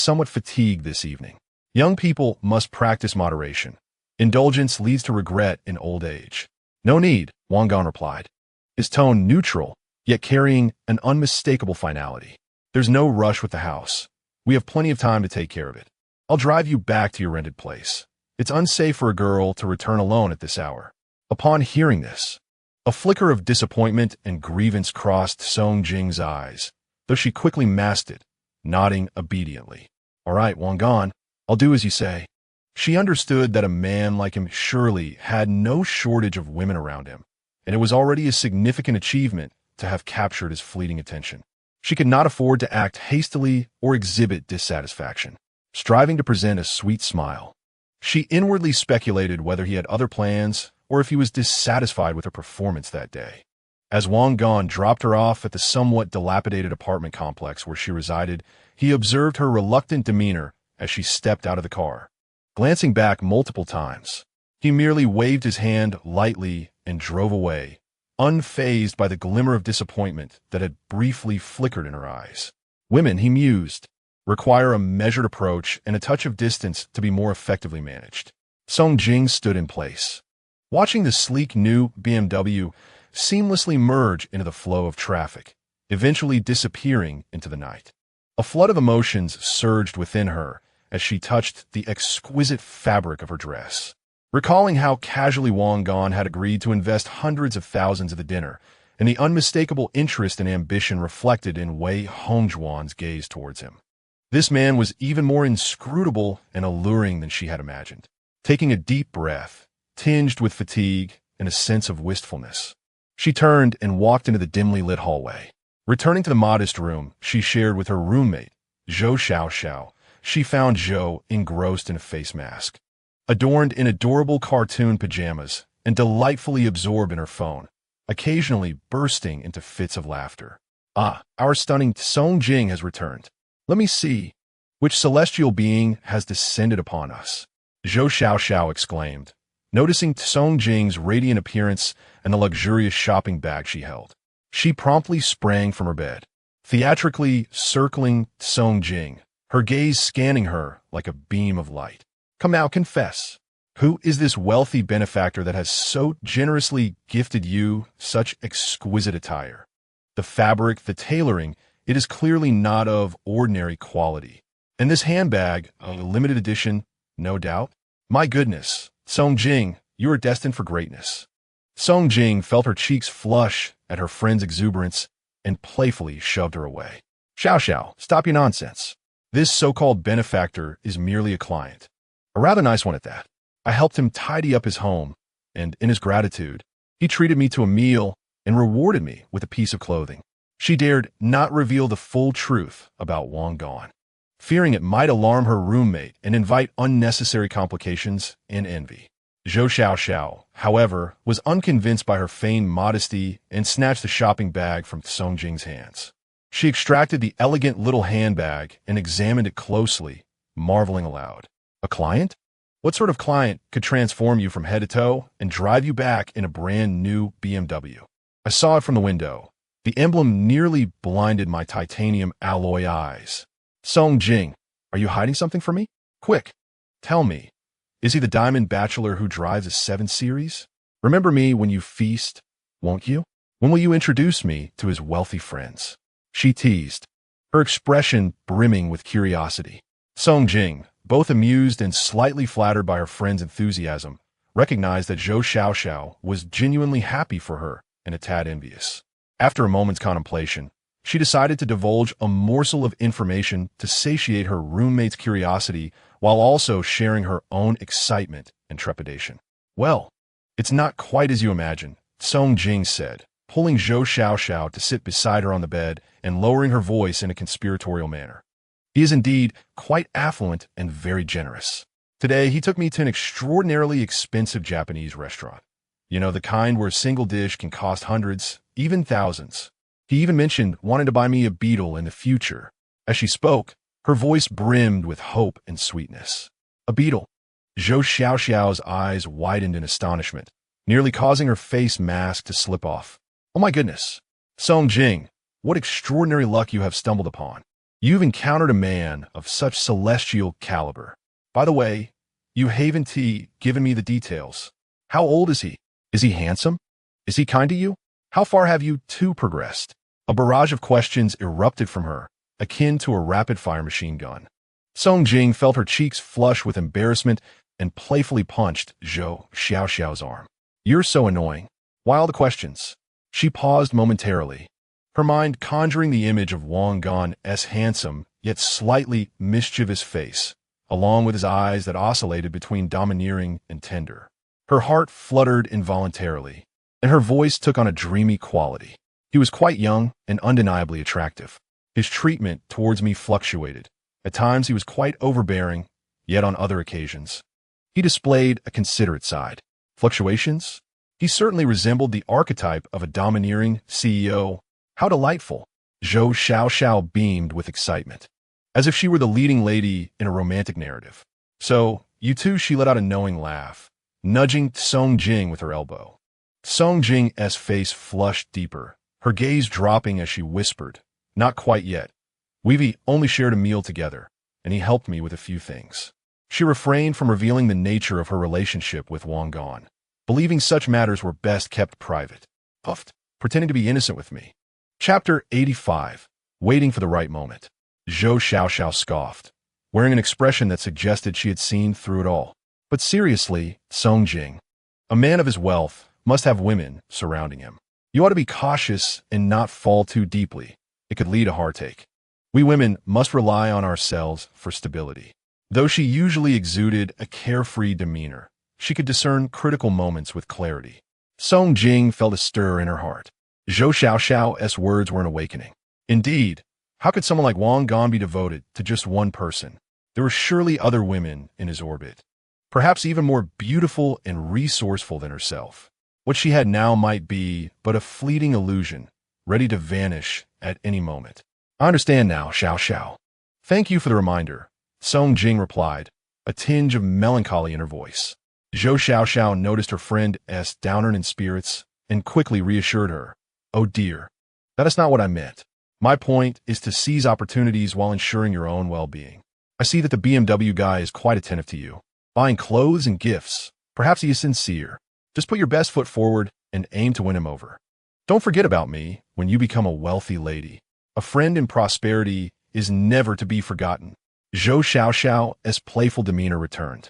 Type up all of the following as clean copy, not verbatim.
somewhat fatigued this evening. Young people must practice moderation. Indulgence leads to regret in old age. No need, Wang Gan replied, his tone neutral, yet carrying an unmistakable finality. There's no rush with the house. We have plenty of time to take care of it. I'll drive you back to your rented place. It's unsafe for a girl to return alone at this hour. Upon hearing this, a flicker of disappointment and grievance crossed Song Jing's eyes, though she quickly masked it, nodding obediently. All right, Wang Gan, I'll do as you say. She understood that a man like him surely had no shortage of women around him, and it was already a significant achievement to have captured his fleeting attention. She could not afford to act hastily or exhibit dissatisfaction. Striving to present a sweet smile, she inwardly speculated whether he had other plans or if he was dissatisfied with her performance that day. As Wang Gan dropped her off at the somewhat dilapidated apartment complex where she resided, he observed her reluctant demeanor as she stepped out of the car. Glancing back multiple times, he merely waved his hand lightly and drove away, unfazed by the glimmer of disappointment that had briefly flickered in her eyes. Women, he mused, require a measured approach and a touch of distance to be more effectively managed. Song Jing stood in place, watching the sleek new BMW seamlessly merge into the flow of traffic, eventually disappearing into the night. A flood of emotions surged within her as she touched the exquisite fabric of her dress. Recalling how casually Wang Gan had agreed to invest hundreds of thousands of the dinner, and the unmistakable interest and ambition reflected in Wei Hongjuan's gaze towards him. This man was even more inscrutable and alluring than she had imagined. Taking a deep breath, tinged with fatigue and a sense of wistfulness, she turned and walked into the dimly lit hallway. Returning to the modest room she shared with her roommate, Zhou Xiaoxiao, she found Zhou engrossed in a face mask, adorned in adorable cartoon pajamas and delightfully absorbed in her phone, occasionally bursting into fits of laughter. Ah, our stunning Song Jing has returned. Let me see. Which celestial being has descended upon us? Zhou Xiaoxiao exclaimed, noticing Song Jing's radiant appearance and the luxurious shopping bag she held. She promptly sprang from her bed, theatrically circling Song Jing, her gaze scanning her like a beam of light. Come now, confess. Who is this wealthy benefactor that has so generously gifted you such exquisite attire? The fabric, the tailoring, it is clearly not of ordinary quality. And this handbag, a limited edition, no doubt? My goodness, Song Jing, you are destined for greatness. Song Jing felt her cheeks flush at her friend's exuberance and playfully shoved her away. Xiao, stop your nonsense. This so-called benefactor is merely a client. A rather nice one at that. I helped him tidy up his home, and in his gratitude, he treated me to a meal and rewarded me with a piece of clothing. She dared not reveal the full truth about Wang Gan, fearing it might alarm her roommate and invite unnecessary complications and envy. Zhou Xiaoxiao, however, was unconvinced by her feigned modesty and snatched the shopping bag from Song Jing's hands. She extracted the elegant little handbag and examined it closely, marveling aloud. A client? What sort of client could transform you from head to toe and drive you back in a brand new BMW? I saw it from the window. The emblem nearly blinded my titanium alloy eyes. Song Jing, are you hiding something from me? Quick, tell me. Is he the diamond bachelor who drives a 7 Series? Remember me when you feast, won't you? When will you introduce me to his wealthy friends? She teased, her expression brimming with curiosity. Song Jing, both amused and slightly flattered by her friend's enthusiasm, recognized that Zhou Xiaoxiao was genuinely happy for her and a tad envious. After a moment's contemplation, she decided to divulge a morsel of information to satiate her roommate's curiosity while also sharing her own excitement and trepidation. Well, it's not quite as you imagine, Song Jing said, pulling Zhou Xiaoxiao to sit beside her on the bed and lowering her voice in a conspiratorial manner. He is indeed quite affluent and very generous. Today, he took me to an extraordinarily expensive Japanese restaurant. You know, the kind where a single dish can cost hundreds, even thousands. He even mentioned wanting to buy me a beetle in the future. As she spoke, her voice brimmed with hope and sweetness. A beetle. Zhou Xiaoxiao's eyes widened in astonishment, nearly causing her face mask to slip off. Oh my goodness. Song Jing, what extraordinary luck you have stumbled upon. You've encountered a man of such celestial caliber. By the way, you haven't given me the details. How old is he? Is he handsome? Is he kind to you? How far have you two progressed? A barrage of questions erupted from her, akin to a rapid-fire machine gun. Song Jing felt her cheeks flush with embarrassment and playfully punched Zhou Xiaoxiao's arm. You're so annoying. Why all the questions? She paused momentarily, her mind conjuring the image of Wang Gan's handsome yet slightly mischievous face, along with his eyes that oscillated between domineering and tender. Her heart fluttered involuntarily, and her voice took on a dreamy quality. He was quite young and undeniably attractive. His treatment towards me fluctuated. At times he was quite overbearing, yet on other occasions he displayed a considerate side. Fluctuations? He certainly resembled the archetype of a domineering CEO. How delightful! Zhou Xiaoxiao beamed with excitement, as if she were the leading lady in a romantic narrative. So, you two, she let out a knowing laugh, nudging Song Jing with her elbow. Song Jing's face flushed deeper, her gaze dropping as she whispered, Not quite yet. We've only shared a meal together, and he helped me with a few things. She refrained from revealing the nature of her relationship with Wang Gan, believing such matters were best kept private. Puffed, pretending to be innocent with me. Chapter 85. Waiting for the right moment. Zhou Xiaoxiao scoffed, wearing an expression that suggested she had seen through it all. But seriously, Song Jing, a man of his wealth, must have women surrounding him. You ought to be cautious and not fall too deeply. It could lead to heartache. We women must rely on ourselves for stability. Though she usually exuded a carefree demeanor, she could discern critical moments with clarity. Song Jing felt a stir in her heart. Zhou Xiaoxiao's words were an awakening. Indeed, how could someone like Wang Gan be devoted to just one person? There were surely other women in his orbit, perhaps even more beautiful and resourceful than herself. What she had now might be but a fleeting illusion, ready to vanish at any moment. I understand now, Xiaoxiao. Thank you for the reminder, Song Jing replied, a tinge of melancholy in her voice. Zhou Xiaoxiao noticed her friend's downer in spirits and quickly reassured her. Oh dear, that is not what I meant. My point is to seize opportunities while ensuring your own well-being. I see that the BMW guy is quite attentive to you, buying clothes and gifts. Perhaps he is sincere. Just put your best foot forward and aim to win him over. Don't forget about me when you become a wealthy lady. A friend in prosperity is never to be forgotten. Zhou Xiaoxiao's playful demeanor returned,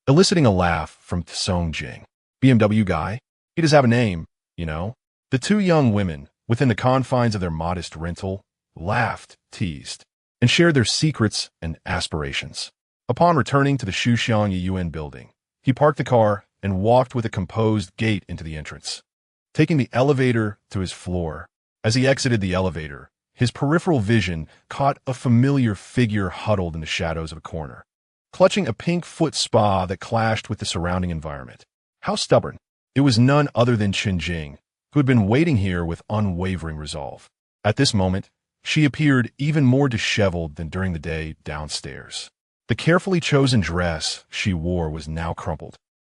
eliciting a laugh from Song Jing. BMW guy? He does have a name, you know. The two young women, within the confines of their modest rental, laughed, teased, and shared their secrets and aspirations. Upon returning to the Shuxiang Yuan building, he parked the car and walked with a composed gait into the entrance, taking the elevator to his floor. As he exited the elevator, his peripheral vision caught a familiar figure huddled in the shadows of a corner, clutching a pink foot spa that clashed with the surrounding environment. How stubborn! It was none other than Chen Jing, who had been waiting here with unwavering resolve. At this moment, she appeared even more disheveled than during the day downstairs. The carefully chosen dress she wore was now crumpled,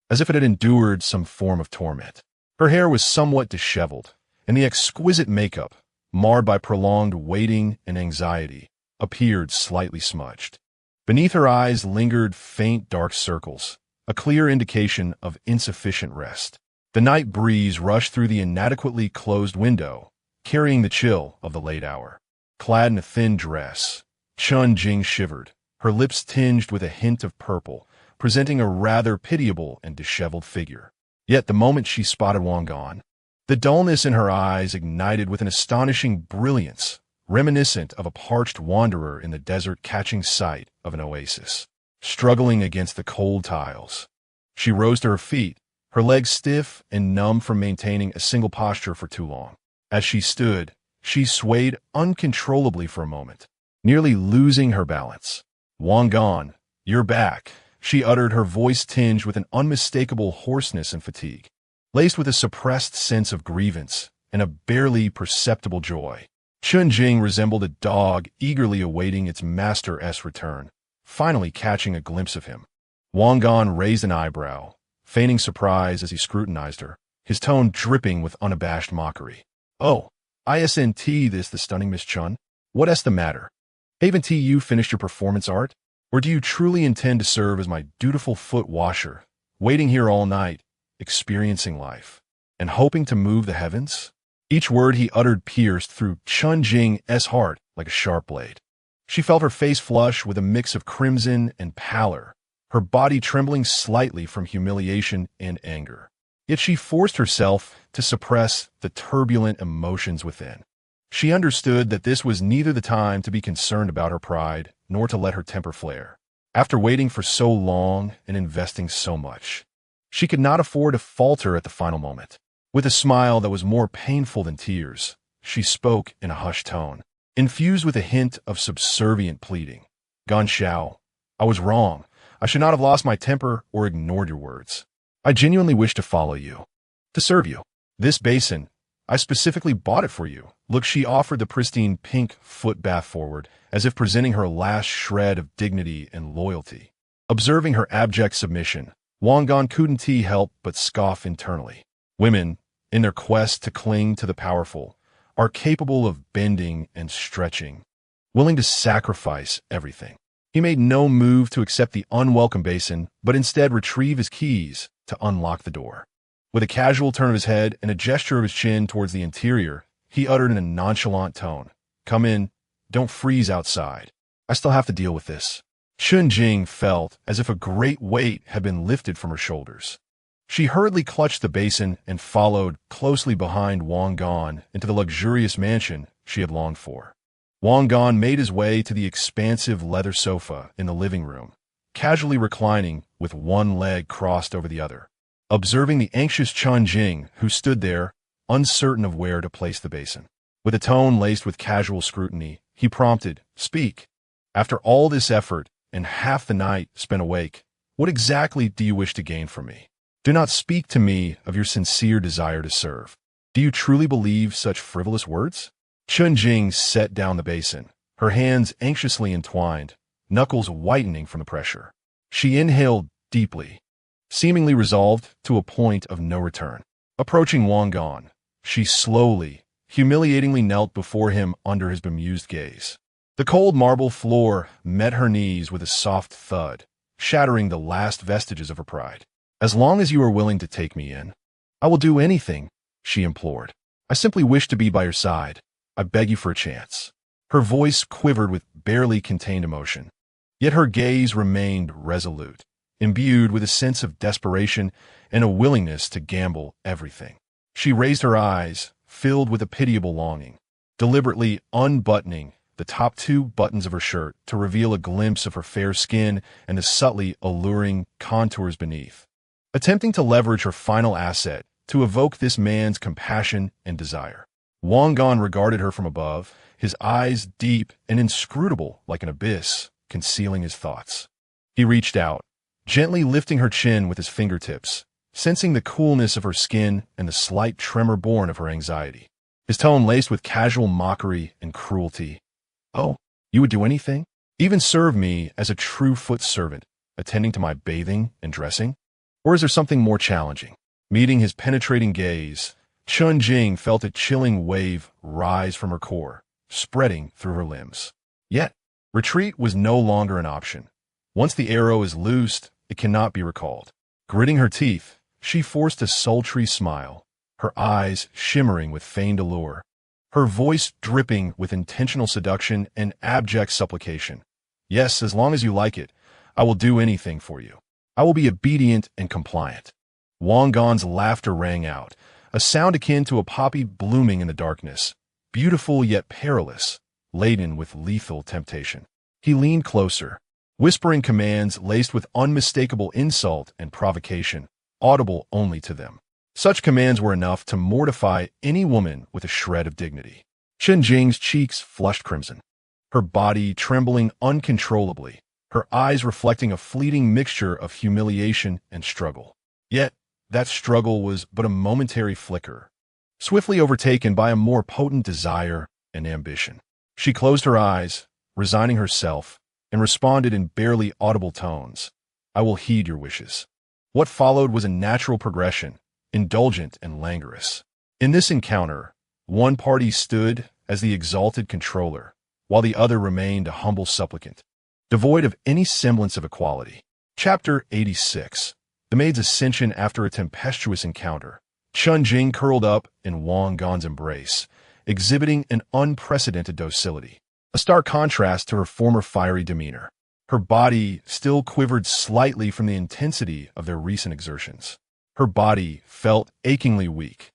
as if it had endured some form of torment. Her hair was somewhat disheveled, and the exquisite makeup, marred by prolonged waiting and anxiety, appeared slightly smudged. Beneath her eyes lingered faint dark circles, a clear indication of insufficient rest. The night breeze rushed through the inadequately closed window, carrying the chill of the late hour. Clad in a thin dress, Chen Jing shivered, her lips tinged with a hint of purple, presenting a rather pitiable and disheveled figure. Yet the moment she spotted Wang Gan, the dullness in her eyes ignited with an astonishing brilliance, reminiscent of a parched wanderer in the desert catching sight of an oasis. Struggling against the cold tiles, she rose to her feet, her legs stiff and numb from maintaining a single posture for too long. As she stood, she swayed uncontrollably for a moment, nearly losing her balance. Wang Gan, you're back, she uttered, her voice tinged with an unmistakable hoarseness and fatigue, laced with a suppressed sense of grievance and a barely perceptible joy. Chen Jing resembled a dog eagerly awaiting its master's return, finally catching a glimpse of him. Wang Gan raised an eyebrow, feigning surprise as he scrutinized her, his tone dripping with unabashed mockery. Oh, isn't this the stunning Miss Chun? What's the matter? Haven't you finished your performance art? Or do you truly intend to serve as my dutiful foot washer, waiting here all night, experiencing life, and hoping to move the heavens? Each word he uttered pierced through Chun Jing's heart like a sharp blade. She felt her face flush with a mix of crimson and pallor, her body trembling slightly from humiliation and anger. Yet she forced herself to suppress the turbulent emotions within. She understood that this was neither the time to be concerned about her pride nor to let her temper flare. After waiting for so long and investing so much, she could not afford to falter at the final moment. With a smile that was more painful than tears, she spoke in a hushed tone, infused with a hint of subservient pleading. Gan Xiao, I was wrong. I should not have lost my temper or ignored your words. I genuinely wish to follow you, to serve you. This basin, I specifically bought it for you. Look, she offered the pristine pink foot bath forward, as if presenting her last shred of dignity and loyalty. Observing her abject submission, Wang Gan couldn't help but scoff internally. Women, in their quest to cling to the powerful, are capable of bending and stretching, willing to sacrifice everything. He made no move to accept the unwelcome basin, but instead retrieve his keys to unlock the door. With a casual turn of his head and a gesture of his chin towards the interior, he uttered in a nonchalant tone, "Come in, don't freeze outside. I still have to deal with this." Chun Jing felt as if a great weight had been lifted from her shoulders. She hurriedly clutched the basin and followed closely behind Wang Gan into the luxurious mansion she had longed for. Wang Gan made his way to the expansive leather sofa in the living room, casually reclining with one leg crossed over the other. Observing the anxious Chun Jing, who stood there, uncertain of where to place the basin. With a tone laced with casual scrutiny, he prompted, "Speak. After all this effort and half the night spent awake, what exactly do you wish to gain from me? Do not speak to me of your sincere desire to serve. Do you truly believe such frivolous words?" Chun Jing set down the basin, her hands anxiously entwined, knuckles whitening from the pressure. She inhaled deeply, seemingly resolved to a point of no return. Approaching Wang Gan, she slowly, humiliatingly knelt before him under his bemused gaze. The cold marble floor met her knees with a soft thud, shattering the last vestiges of her pride. "As long as you are willing to take me in, I will do anything," she implored. "I simply wish to be by your side. I beg you for a chance." Her voice quivered with barely contained emotion, yet her gaze remained resolute, imbued with a sense of desperation and a willingness to gamble everything. She raised her eyes, filled with a pitiable longing, deliberately unbuttoning the top two buttons of her shirt to reveal a glimpse of her fair skin and the subtly alluring contours beneath. Attempting to leverage her final asset to evoke this man's compassion and desire. Wang Gan regarded her from above, his eyes deep and inscrutable like an abyss, concealing his thoughts. He reached out, gently lifting her chin with his fingertips, sensing the coolness of her skin and the slight tremor born of her anxiety. His tone laced with casual mockery and cruelty. "Oh, you would do anything? Even serve me as a true foot servant, attending to my bathing and dressing? Or is there something more challenging?" Meeting his penetrating gaze, Chun Jing felt a chilling wave rise from her core, spreading through her limbs. Yet, retreat was no longer an option. Once the arrow is loosed, it cannot be recalled. Gritting her teeth, she forced a sultry smile, her eyes shimmering with feigned allure, her voice dripping with intentional seduction and abject supplication. "Yes, as long as you like it, I will do anything for you. I will be obedient and compliant." Wang Gan's laughter rang out, a sound akin to a poppy blooming in the darkness, beautiful yet perilous, laden with lethal temptation. He leaned closer, whispering commands laced with unmistakable insult and provocation, audible only to them. Such commands were enough to mortify any woman with a shred of dignity. Chun Jing's cheeks flushed crimson, her body trembling uncontrollably, her eyes reflecting a fleeting mixture of humiliation and struggle. Yet, that struggle was but a momentary flicker, swiftly overtaken by a more potent desire and ambition. She closed her eyes, resigning herself, and responded in barely audible tones, "I will heed your wishes." What followed was a natural progression, indulgent and languorous. In this encounter, one party stood as the exalted controller, while the other remained a humble supplicant, devoid of any semblance of equality. Chapter 86. The maid's ascension after a tempestuous encounter. Chun Jing curled up in Wang Gan's embrace, exhibiting an unprecedented docility, a stark contrast to her former fiery demeanor. Her body still quivered slightly from the intensity of their recent exertions. Her body felt achingly weak,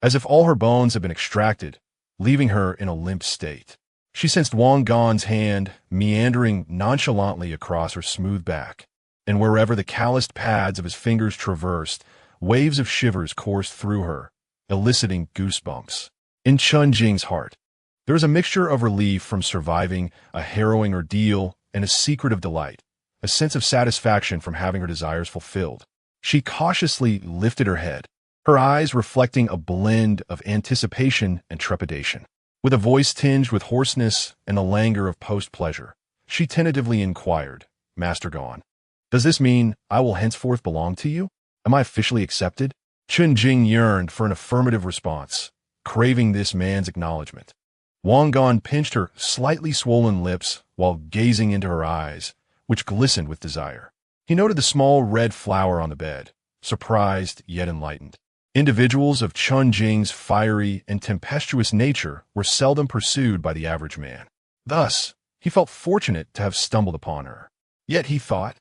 as if all her bones had been extracted, leaving her in a limp state. She sensed Wang Gan's hand meandering nonchalantly across her smooth back, and wherever the calloused pads of his fingers traversed, waves of shivers coursed through her, eliciting goosebumps. In Chun Jing's heart, there was a mixture of relief from surviving a harrowing ordeal and a secret of delight, a sense of satisfaction from having her desires fulfilled. She cautiously lifted her head, her eyes reflecting a blend of anticipation and trepidation. With a voice tinged with hoarseness and the languor of post-pleasure, she tentatively inquired, "Master Gan, does this mean I will henceforth belong to you? Am I officially accepted?" Chun Jing yearned for an affirmative response, craving this man's acknowledgement. Wang Gan pinched her slightly swollen lips while gazing into her eyes, which glistened with desire. He noted the small red flower on the bed, surprised yet enlightened. Individuals of Chun Jing's fiery and tempestuous nature were seldom pursued by the average man. Thus, he felt fortunate to have stumbled upon her. Yet, he thought,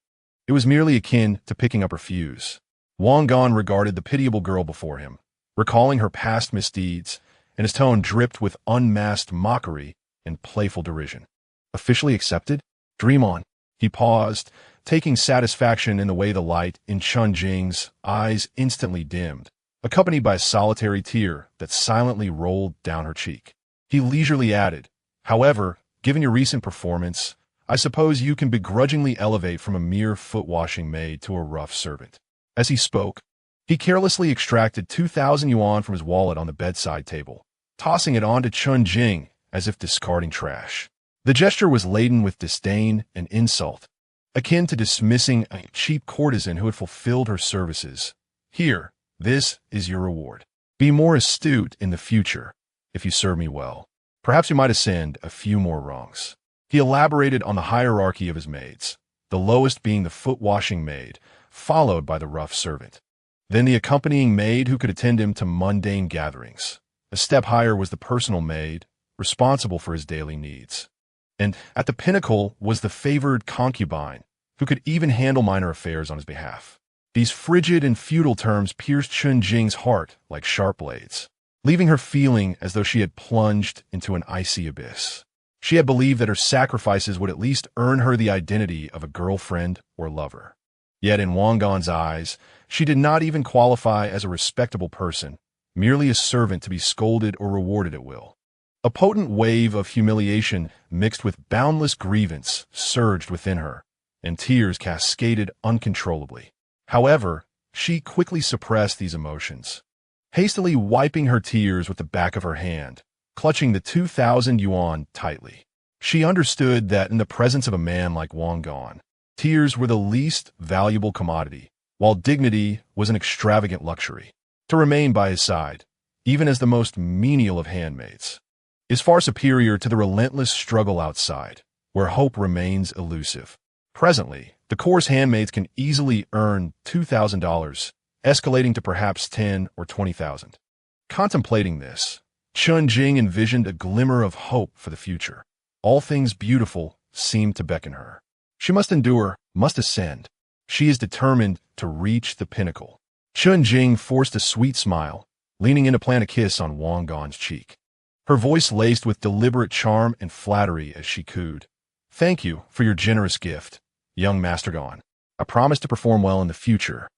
it was merely akin to picking up her fuse. Wang Gan regarded the pitiable girl before him, recalling her past misdeeds, and his tone dripped with unmasked mockery and playful derision. Officially accepted? Dream on. He paused, taking satisfaction in the way the light in Chun Jing's eyes instantly dimmed, accompanied by a solitary tear that silently rolled down her cheek. He leisurely added, "However, given your recent performance, I suppose you can begrudgingly elevate from a mere foot-washing maid to a rough servant." As he spoke, he carelessly extracted 2,000 yuan from his wallet on the bedside table, tossing it onto Chun Jing as if discarding trash. The gesture was laden with disdain and insult, akin to dismissing a cheap courtesan who had fulfilled her services. "Here, this is your reward. Be more astute in the future. If you serve me well, perhaps you might ascend a few more rungs." He elaborated on the hierarchy of his maids, the lowest being the foot-washing maid, followed by the rough servant. Then the accompanying maid who could attend him to mundane gatherings. A step higher was the personal maid, responsible for his daily needs. And at the pinnacle was the favored concubine, who could even handle minor affairs on his behalf. These frigid and feudal terms pierced Chun Jing's heart like sharp blades, leaving her feeling as though she had plunged into an icy abyss. She had believed that her sacrifices would at least earn her the identity of a girlfriend or lover. Yet in Wang Gan's eyes, she did not even qualify as a respectable person, merely a servant to be scolded or rewarded at will. A potent wave of humiliation mixed with boundless grievance surged within her, and tears cascaded uncontrollably. However, she quickly suppressed these emotions, hastily wiping her tears with the back of her hand, clutching the 2,000 yuan tightly. She understood that in the presence of a man like Wang Gan, tears were the least valuable commodity, while dignity was an extravagant luxury. To remain by his side, even as the most menial of handmaids, is far superior to the relentless struggle outside, where hope remains elusive. Presently, the coarse handmaids can easily earn $2,000, escalating to perhaps 10 or 20,000. Contemplating this, Chun Jing envisioned a glimmer of hope for the future. All things beautiful seemed to beckon her. She must endure, must ascend. She is determined to reach the pinnacle. Chun Jing forced a sweet smile, leaning in to plant a kiss on Wang Gan's cheek. Her voice laced with deliberate charm and flattery as she cooed, "Thank you for your generous gift, young Master Gan. I promise to perform well in the future."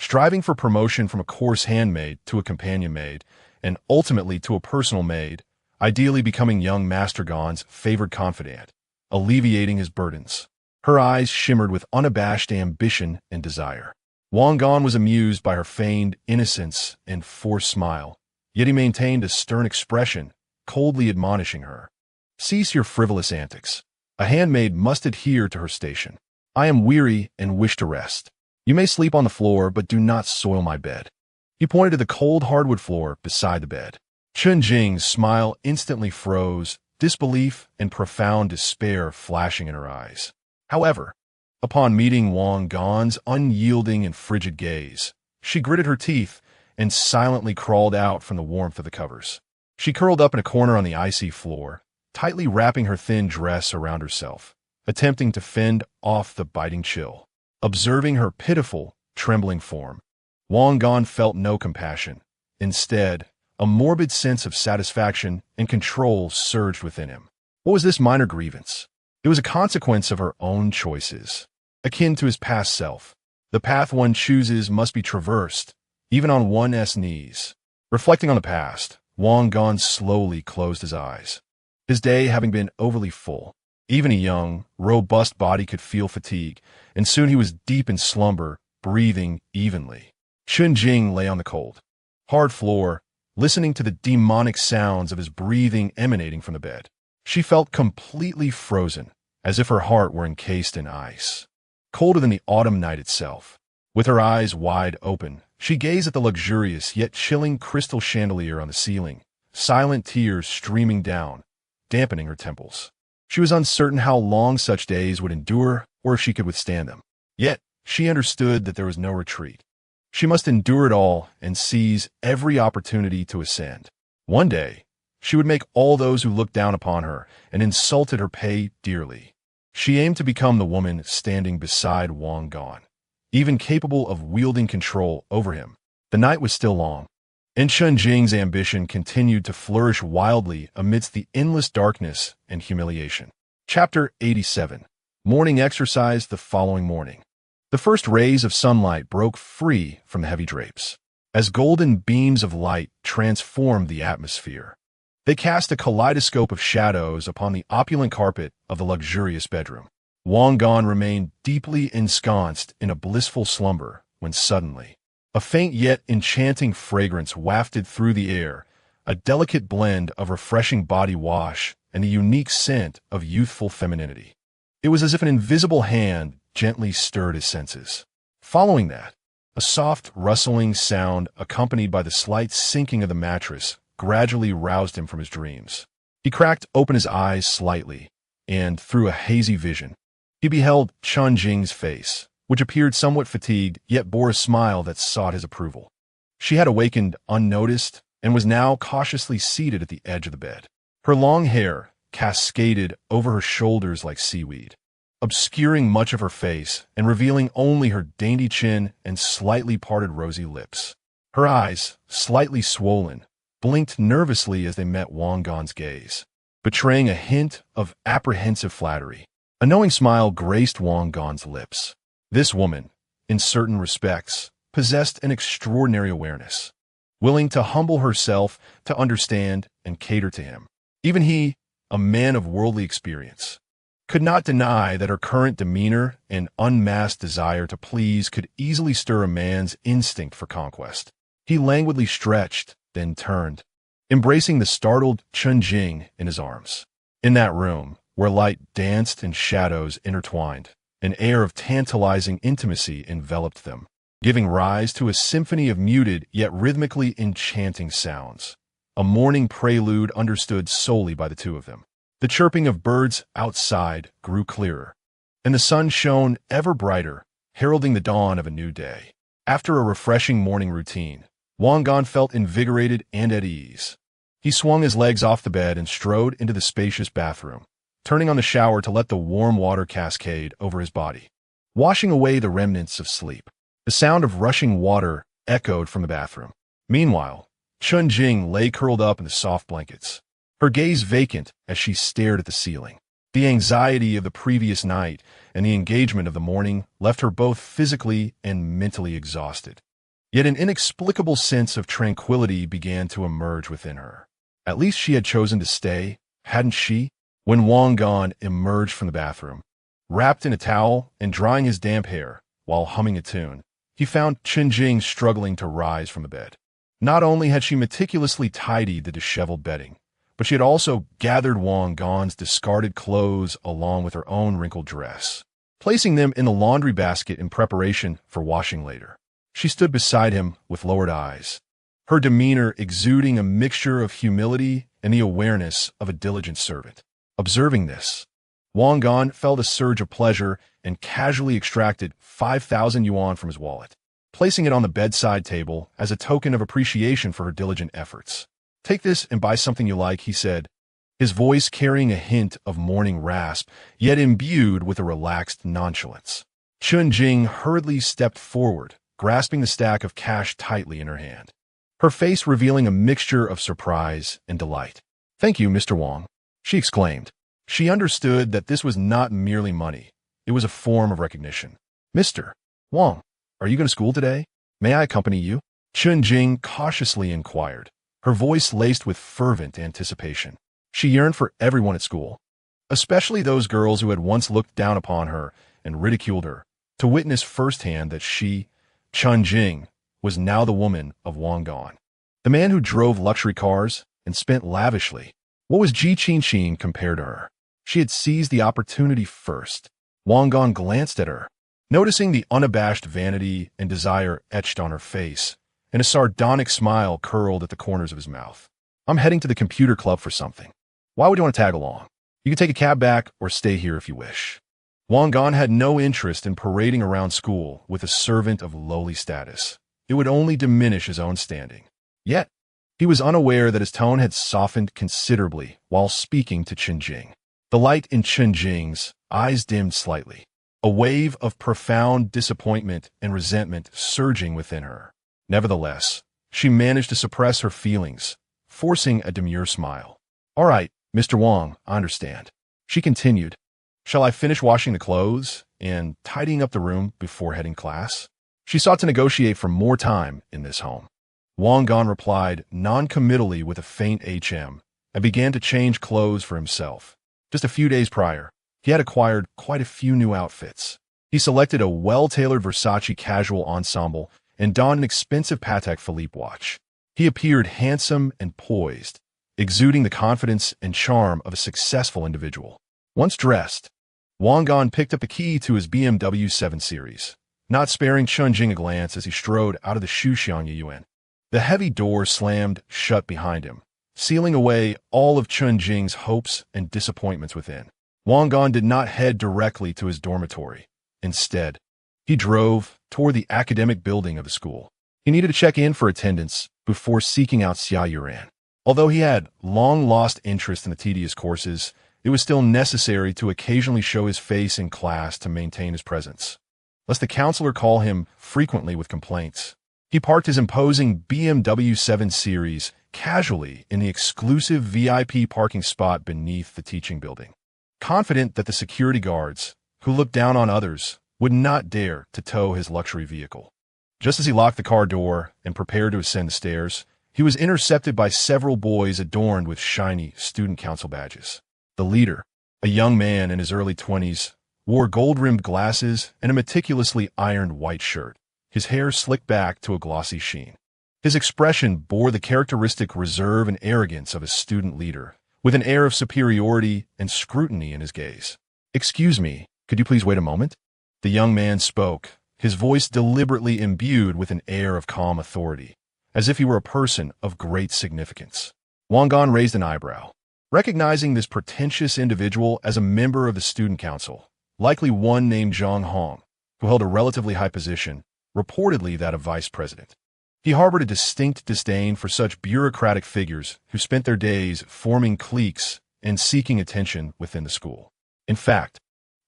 Striving for promotion from a coarse handmaid to a companion maid, and ultimately to a personal maid, ideally becoming young Master Gan's favored confidant, alleviating his burdens. Her eyes shimmered with unabashed ambition and desire. Wang Gan was amused by her feigned innocence and forced smile, yet he maintained a stern expression, coldly admonishing her. "Cease your frivolous antics. A handmaid must adhere to her station. I am weary and wish to rest. You may sleep on the floor, but do not soil my bed." He pointed to the cold hardwood floor beside the bed. Chun Jing's smile instantly froze, disbelief and profound despair flashing in her eyes. However, upon meeting Wang Gan's unyielding and frigid gaze, she gritted her teeth and silently crawled out from the warmth of the covers. She curled up in a corner on the icy floor, tightly wrapping her thin dress around herself, attempting to fend off the biting chill. Observing her pitiful, trembling form, Wang Gan felt no compassion. Instead, a morbid sense of satisfaction and control surged within him. What was this minor grievance? It was a consequence of her own choices, akin to his past self. The path one chooses must be traversed, even on one's knees. Reflecting on the past, Wang Gan slowly closed his eyes. His day having been overly full, even a young, robust body could feel fatigue, and soon he was deep in slumber, breathing evenly. Chun-Jing lay on the cold, hard floor, listening to the demonic sounds of his breathing emanating from the bed. She felt completely frozen, as if her heart were encased in ice, colder than the autumn night itself. With her eyes wide open, she gazed at the luxurious yet chilling crystal chandelier on the ceiling, silent tears streaming down, dampening her temples. She was uncertain how long such days would endure or if she could withstand them. Yet, she understood that there was no retreat. She must endure it all and seize every opportunity to ascend. One day, she would make all those who looked down upon her and insulted her pay dearly. She aimed to become the woman standing beside Wang Gan, even capable of wielding control over him. The night was still long, and Chun-Jing's ambition continued to flourish wildly amidst the endless darkness and humiliation. Chapter 87. Morning exercise the following morning. The first rays of sunlight broke free from the heavy drapes, as golden beams of light transformed the atmosphere. They cast a kaleidoscope of shadows upon the opulent carpet of the luxurious bedroom. Wang Gan remained deeply ensconced in a blissful slumber when suddenly, a faint yet enchanting fragrance wafted through the air, a delicate blend of refreshing body wash and the unique scent of youthful femininity. It was as if an invisible hand gently stirred his senses. Following that, a soft rustling sound accompanied by the slight sinking of the mattress gradually roused him from his dreams. He cracked open his eyes slightly, and through a hazy vision, he beheld Chun-Jing's face, which appeared somewhat fatigued, yet bore a smile that sought his approval. She had awakened unnoticed and was now cautiously seated at the edge of the bed. Her long hair cascaded over her shoulders like seaweed, obscuring much of her face and revealing only her dainty chin and slightly parted rosy lips. Her eyes, slightly swollen, blinked nervously as they met Wang Gan's gaze, betraying a hint of apprehensive flattery. A knowing smile graced Wang Gan's lips. This woman, in certain respects, possessed an extraordinary awareness, willing to humble herself to understand and cater to him. Even he, a man of worldly experience, could not deny that her current demeanor and unmasked desire to please could easily stir a man's instinct for conquest. He languidly stretched, then turned, embracing the startled Chun-Jing in his arms. In that room, where light danced and shadows intertwined, an air of tantalizing intimacy enveloped them, giving rise to a symphony of muted yet rhythmically enchanting sounds, a morning prelude understood solely by the two of them. The chirping of birds outside grew clearer, and the sun shone ever brighter, heralding the dawn of a new day. After a refreshing morning routine, Wang Gan felt invigorated and at ease. He swung his legs off the bed and strode into the spacious bathroom, turning on the shower to let the warm water cascade over his body, washing away the remnants of sleep. The sound of rushing water echoed from the bathroom. Meanwhile, Chun-Jing lay curled up in the soft blankets, her gaze vacant as she stared at the ceiling. The anxiety of the previous night and the engagement of the morning left her both physically and mentally exhausted. Yet an inexplicable sense of tranquility began to emerge within her. At least she had chosen to stay, hadn't she? When Wang Gan emerged from the bathroom, wrapped in a towel and drying his damp hair while humming a tune, he found Chun-Jing struggling to rise from the bed. Not only had she meticulously tidied the disheveled bedding, but she had also gathered Wang Gan's discarded clothes along with her own wrinkled dress, placing them in the laundry basket in preparation for washing later. She stood beside him with lowered eyes, her demeanor exuding a mixture of humility and the awareness of a diligent servant. Observing this, Wang Gan felt a surge of pleasure and casually extracted 5,000 yuan from his wallet, placing it on the bedside table as a token of appreciation for her diligent efforts. "Take this and buy something you like," he said, his voice carrying a hint of morning rasp, yet imbued with a relaxed nonchalance. Chun Jing hurriedly stepped forward, grasping the stack of cash tightly in her hand, her face revealing a mixture of surprise and delight. "Thank you, Mr. Wang," she exclaimed. She understood that this was not merely money. It was a form of recognition. "Mr. Wang, are you going to school today? May I accompany you?" Chun Jing cautiously inquired, her voice laced with fervent anticipation. She yearned for everyone at school, especially those girls who had once looked down upon her and ridiculed her, to witness firsthand that she, Chun Jing, was now the woman of Wang Gan, the man who drove luxury cars and spent lavishly. What was Ji Qingqing compared to her? She had seized the opportunity first. Wang Gan glanced at her, noticing the unabashed vanity and desire etched on her face, and a sardonic smile curled at the corners of his mouth. "I'm heading to the computer club for something. Why would you want to tag along? You can take a cab back or stay here if you wish." Wang Gan had no interest in parading around school with a servant of lowly status. It would only diminish his own standing. Yet, he was unaware that his tone had softened considerably while speaking to Chun Jing. The light in Chun Jing's eyes dimmed slightly, a wave of profound disappointment and resentment surging within her. Nevertheless, she managed to suppress her feelings, forcing a demure smile. "All right, Mr. Wang, I understand," she continued. "Shall I finish washing the clothes and tidying up the room before heading class?" She sought to negotiate for more time in this home. Wang Gan replied non-committally with a faint HM and began to change clothes for himself. Just a few days prior, he had acquired quite a few new outfits. He selected a well-tailored Versace casual ensemble and donned an expensive Patek Philippe watch. He appeared handsome and poised, exuding the confidence and charm of a successful individual. Once dressed, Wang Gan picked up the key to his BMW 7 Series, not sparing Chun Jing a glance as he strode out of the Shuxiang Yuan. The heavy door slammed shut behind him, sealing away all of Chun Jing's hopes and disappointments within. Wang Gan did not head directly to his dormitory. Instead, he drove toward the academic building of the school. He needed to check in for attendance before seeking out Xia Yuran. Although he had long lost interest in the tedious courses, it was still necessary to occasionally show his face in class to maintain his presence, lest the counselor call him frequently with complaints. He parked his imposing BMW 7 Series casually in the exclusive VIP parking spot beneath the teaching building, confident that the security guards, who looked down on others, would not dare to tow his luxury vehicle. Just as he locked the car door and prepared to ascend the stairs, he was intercepted by several boys adorned with shiny student council badges. The leader, a young man in his early 20s, wore gold-rimmed glasses and a meticulously ironed white shirt, his hair slicked back to a glossy sheen. His expression bore the characteristic reserve and arrogance of a student leader, with an air of superiority and scrutiny in his gaze. "Excuse me, could you please wait a moment?" The young man spoke, his voice deliberately imbued with an air of calm authority, as if he were a person of great significance. Wang Gan raised an eyebrow, recognizing this pretentious individual as a member of the student council, likely one named Zhang Hong, who held a relatively high position, reportedly that of vice president. He harbored a distinct disdain for such bureaucratic figures who spent their days forming cliques and seeking attention within the school. In fact,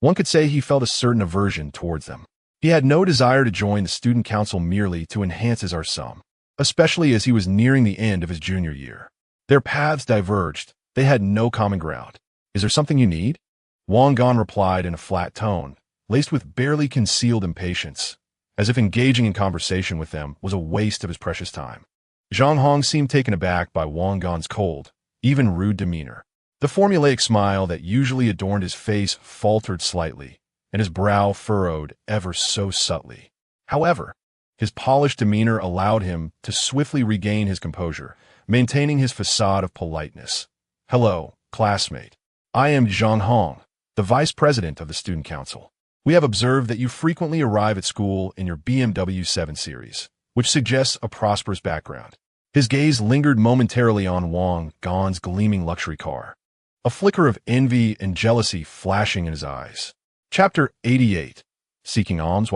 one could say he felt a certain aversion towards them. He had no desire to join the student council merely to enhance his arsum, especially as he was nearing the end of his junior year. Their paths diverged. They had no common ground. "Is there something you need?" Wang Gan replied in a flat tone, laced with barely concealed impatience, as if engaging in conversation with them was a waste of his precious time. Zhang Hong seemed taken aback by Wang Gan's cold, even rude demeanor. The formulaic smile that usually adorned his face faltered slightly, and his brow furrowed ever so subtly. However, his polished demeanor allowed him to swiftly regain his composure, maintaining his facade of politeness. "Hello, classmate. I am Zhang Hong, the vice president of the student council. We have observed that you frequently arrive at school in your BMW 7 Series, which suggests a prosperous background." His gaze lingered momentarily on Wang Gan's gleaming luxury car, a flicker of envy and jealousy flashing in his eyes. Chapter 88. Seeking Alms.